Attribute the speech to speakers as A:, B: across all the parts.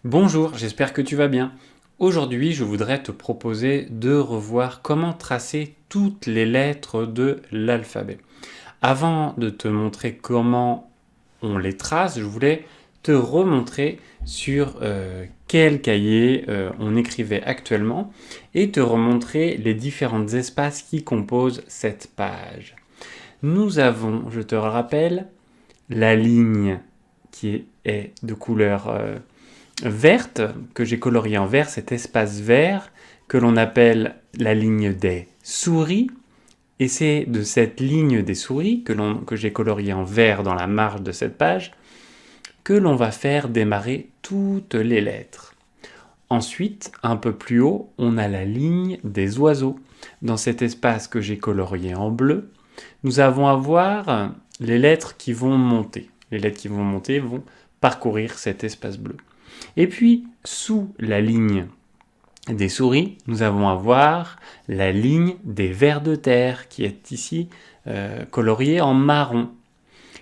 A: Bonjour, j'espère que tu vas bien. Aujourd'hui, je voudrais te proposer de revoir comment tracer toutes les lettres de l'alphabet. Avant de te montrer comment on les trace, je voulais te remontrer sur quel cahier on écrivait actuellement et te remontrer les différents espaces qui composent cette page. Nous avons, je te rappelle, la ligne qui est de couleur verte, que j'ai coloriée en vert, cet espace vert que l'on appelle la ligne des souris. Et c'est de cette ligne des souris que j'ai coloriée en vert dans la marge de cette page que l'on va faire démarrer toutes les lettres. Ensuite, un peu plus haut, on a la ligne des oiseaux. Dans cet espace que j'ai colorié en bleu, nous allons avoir les lettres qui vont monter. Les lettres qui vont monter vont parcourir cet espace bleu. Et puis, sous la ligne des souris, nous allons avoir la ligne des vers de terre qui est ici coloriée en marron.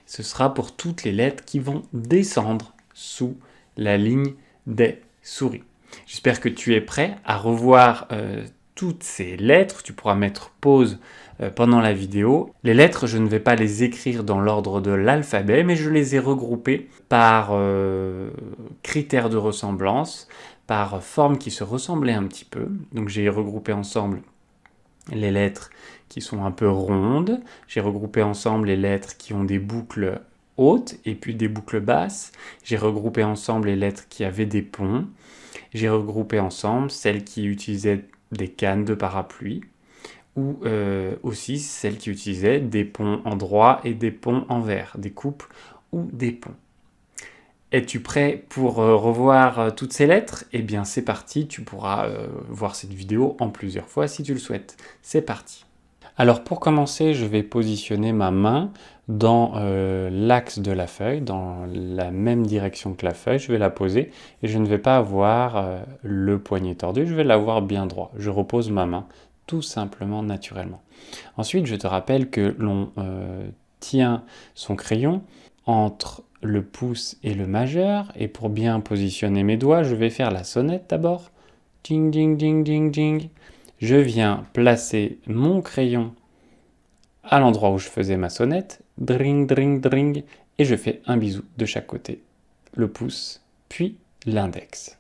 A: Ce sera pour toutes les lettres qui vont descendre sous la ligne des souris. J'espère que tu es prêt à revoir toutes ces lettres. Tu pourras mettre pause pendant la vidéo. Les lettres, je ne vais pas les écrire dans l'ordre de l'alphabet, mais je les ai regroupées par critères de ressemblance, par formes qui se ressemblaient un petit peu. Donc j'ai regroupé ensemble les lettres qui sont un peu rondes. J'ai regroupé ensemble les lettres qui ont des boucles hautes et puis des boucles basses. J'ai regroupé ensemble les lettres qui avaient des ponts. J'ai regroupé ensemble celles qui utilisaient des cannes de parapluie ou aussi celles qui utilisaient des ponts en droit et des ponts en vert, des coupes ou des ponts. Es-tu prêt pour revoir toutes ces lettres? Eh bien c'est parti, tu pourras voir cette vidéo en plusieurs fois si tu le souhaites. C'est parti. Alors pour commencer, je vais positionner ma main dans l'axe de la feuille, dans la même direction que la feuille. Je vais la poser et je ne vais pas avoir le poignet tordu, je vais l'avoir bien droit. Je repose ma main tout simplement naturellement. Ensuite, je te rappelle que l'on tient son crayon entre le pouce et le majeur, et pour bien positionner mes doigts, je vais faire la sonnette d'abord. Ding, ding, ding, ding, ding. Je viens placer mon crayon à l'endroit où je faisais ma sonnette, dring, dring, dring, et je fais un bisou de chaque côté. Le pouce, puis l'index.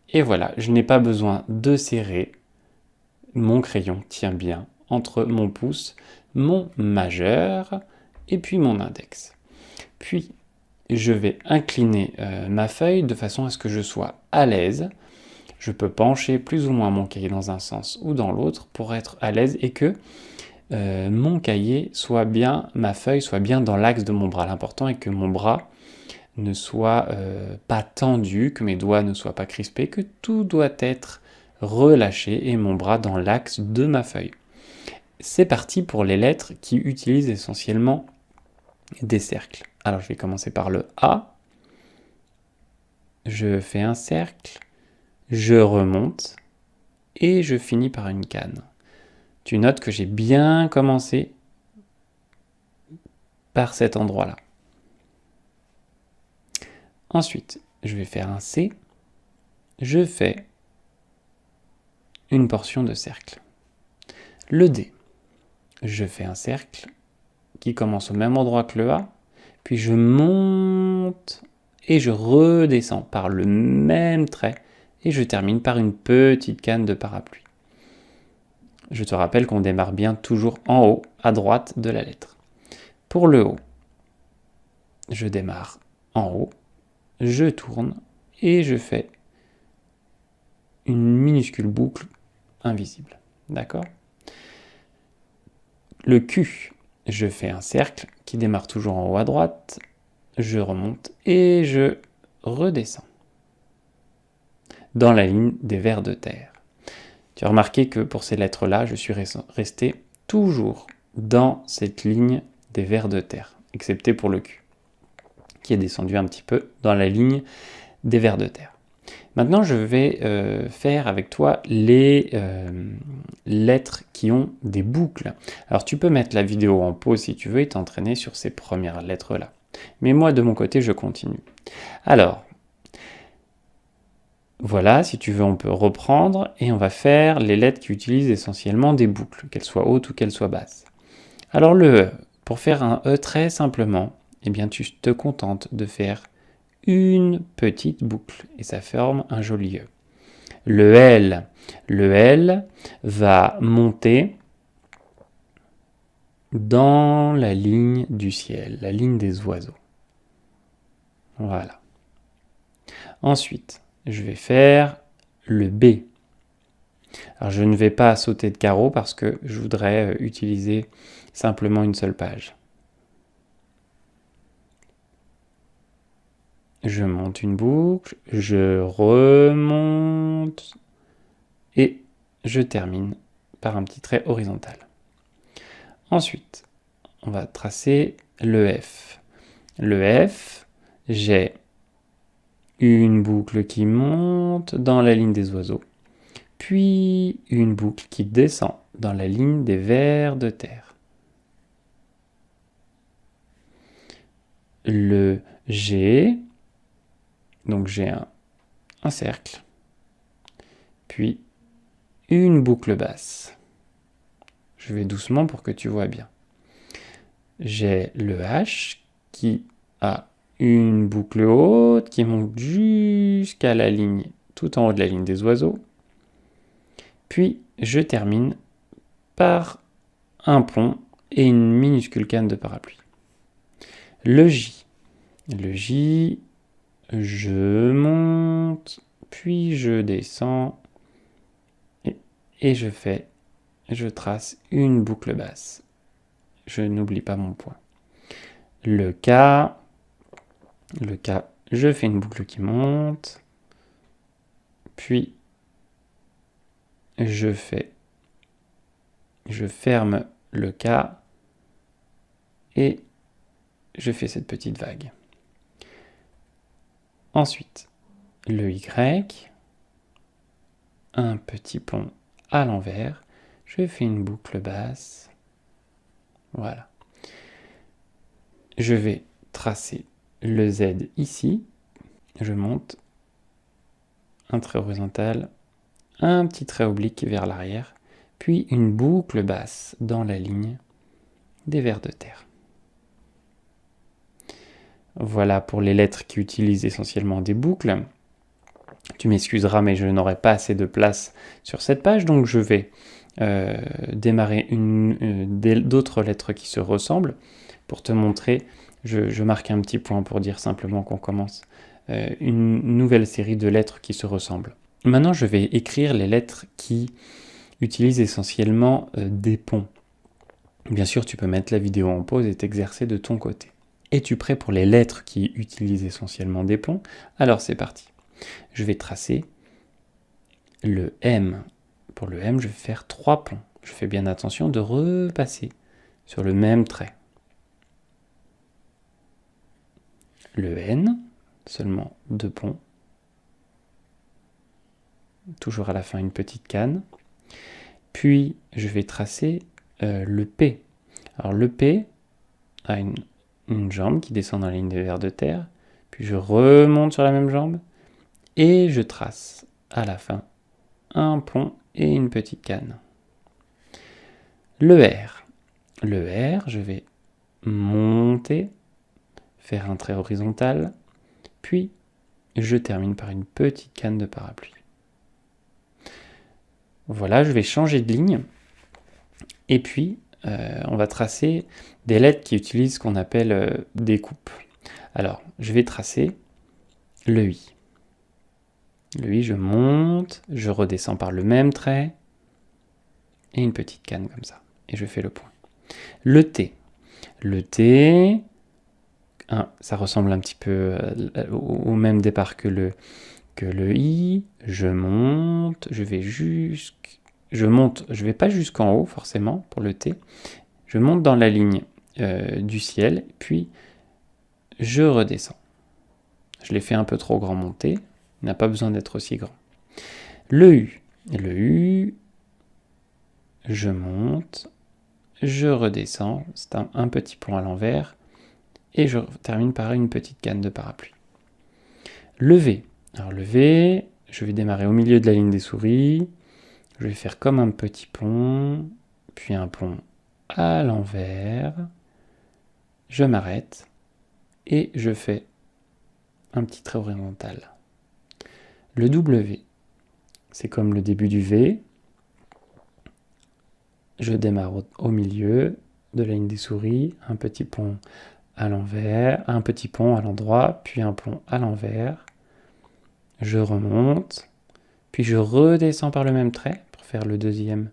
A: Et voilà, je n'ai pas besoin de serrer. Mon crayon tient bien entre mon pouce, mon majeur et puis mon index. Puis, je vais incliner ma feuille de façon à ce que je sois à l'aise. Je peux pencher plus ou moins mon cahier dans un sens ou dans l'autre pour être à l'aise et que mon cahier soit bien, ma feuille soit bien dans l'axe de mon bras. L'important est que mon bras ne soit pas tendu, que mes doigts ne soient pas crispés, que tout doit être relâché et mon bras dans l'axe de ma feuille. C'est parti pour les lettres qui utilisent essentiellement des cercles. Alors je vais commencer par le A. Je fais un cercle, je remonte et je finis par une canne. Tu notes que j'ai bien commencé par cet endroit-là. Ensuite, je vais faire un C. Je fais une portion de cercle. Le D. Je fais un cercle qui commence au même endroit que le A, puis je monte et je redescends par le même trait et je termine par une petite canne de parapluie. Je te rappelle qu'on démarre bien toujours en haut, à droite de la lettre. Pour le haut, je démarre en haut, je tourne et je fais une minuscule boucle invisible. D'accord? Le Q, je fais un cercle qui démarre toujours en haut à droite, je remonte et je redescends dans la ligne des vers de terre. Tu as remarqué que pour ces lettres-là, je suis resté toujours dans cette ligne des vers de terre, excepté pour le Q, qui est descendu un petit peu dans la ligne des vers de terre. Maintenant, je vais faire avec toi les lettres qui ont des boucles. Alors, tu peux mettre la vidéo en pause si tu veux et t'entraîner sur ces premières lettres-là. Mais moi, de mon côté, je continue. Alors, Voilà, si tu veux, on peut reprendre et on va faire les lettres qui utilisent essentiellement des boucles, qu'elles soient hautes ou qu'elles soient basses. Alors le E, pour faire un E très simplement, eh bien tu te contentes de faire une petite boucle et ça forme un joli E. Le L va monter dans la ligne du ciel, la ligne des oiseaux. Voilà. Ensuite, je vais faire le B. Alors je ne vais pas sauter de carreau parce que je voudrais utiliser simplement une seule page. Je monte une boucle, je remonte et je termine par un petit trait horizontal. Ensuite, on va tracer le F. Le F, j'ai une boucle qui monte dans la ligne des oiseaux, puis une boucle qui descend dans la ligne des vers de terre. Le G, donc j'ai un cercle, puis une boucle basse. Je vais doucement pour que tu vois bien. J'ai le H qui a une boucle haute qui monte jusqu'à la ligne, tout en haut de la ligne des oiseaux. Puis je termine par un pont et une minuscule canne de parapluie. Le J, je monte, puis je descends et je trace une boucle basse. Je n'oublie pas mon point. Le K, je fais une boucle qui monte, puis je ferme le K et je fais cette petite vague. Ensuite, le Y, un petit pont à l'envers, je fais une boucle basse. Voilà. Je vais tracer le Z ici. Je monte un trait horizontal, un petit trait oblique vers l'arrière, puis une boucle basse dans la ligne des vers de terre. Voilà pour les lettres qui utilisent essentiellement des boucles. Tu m'excuseras, mais je n'aurai pas assez de place sur cette page, donc je vais démarrer d'autres lettres qui se ressemblent. Pour te montrer, je marque un petit point pour dire simplement qu'on commence une nouvelle série de lettres qui se ressemblent. Maintenant, je vais écrire les lettres qui utilisent essentiellement des ponts. Bien sûr, tu peux mettre la vidéo en pause et t'exercer de ton côté. Es-tu prêt pour les lettres qui utilisent essentiellement des ponts? Alors c'est parti. Je vais tracer le M. Pour le M, je vais faire 3 ponts. Je fais bien attention de repasser sur le même trait. Le N, seulement 2 ponts. Toujours à la fin une petite canne. Puis je vais tracer le P. Alors le P a une jambe qui descend dans la ligne des vers de terre. Puis je remonte sur la même jambe. Et je trace à la fin un pont et une petite canne. Le R. Le R, je vais monter, faire un trait horizontal, puis je termine par une petite canne de parapluie. Voilà, je vais changer de ligne. Et puis, on va tracer des lettres qui utilisent ce qu'on appelle des coupes. Alors, je vais tracer le I. Le I, je monte, je redescends par le même trait, et une petite canne comme ça. Et je fais le point. Le T. Le T, ça ressemble un petit peu au même départ que le I. Je monte, je vais pas jusqu'en haut forcément pour le T. Je monte dans la ligne du ciel, puis je redescends. Je l'ai fait un peu trop grand monter. Il n'a pas besoin d'être aussi grand. Le U. Le U, je monte, je redescends, c'est un petit pont à l'envers, et je termine par une petite canne de parapluie. Le V. Alors le V, je vais démarrer au milieu de la ligne des souris. Je vais faire comme un petit pont, puis un pont à l'envers. Je m'arrête et je fais un petit trait horizontal. Le W, c'est comme le début du V. Je démarre au milieu de la ligne des souris, un petit pont à l'envers, un petit pont à l'endroit, puis un pont à l'envers. Je remonte, puis je redescends par le même trait pour faire la deuxième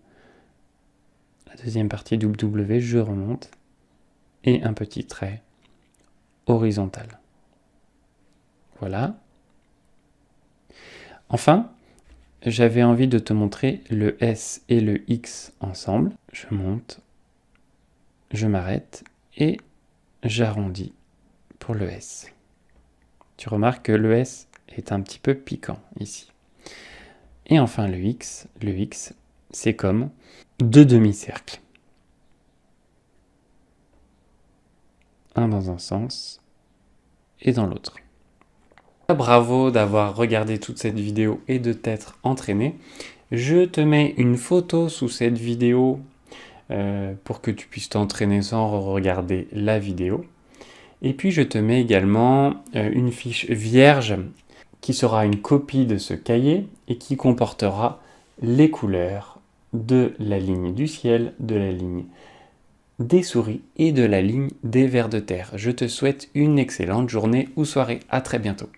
A: partie W, je remonte, et un petit trait horizontal. Voilà. Enfin, j'avais envie de te montrer le S et le X ensemble. Je monte, je m'arrête et j'arrondis pour le S. Tu remarques que le S est un petit peu piquant ici. Et enfin le X, c'est comme deux demi-cercles. Un dans un sens et dans l'autre. Bravo d'avoir regardé toute cette vidéo et de t'être entraîné. Je te mets une photo sous cette vidéo pour que tu puisses t'entraîner sans regarder la vidéo. Et puis je te mets également une fiche vierge qui sera une copie de ce cahier et qui comportera les couleurs de la ligne du ciel, de la ligne des souris et de la ligne des vers de terre. Je te souhaite une excellente journée ou soirée. À très bientôt.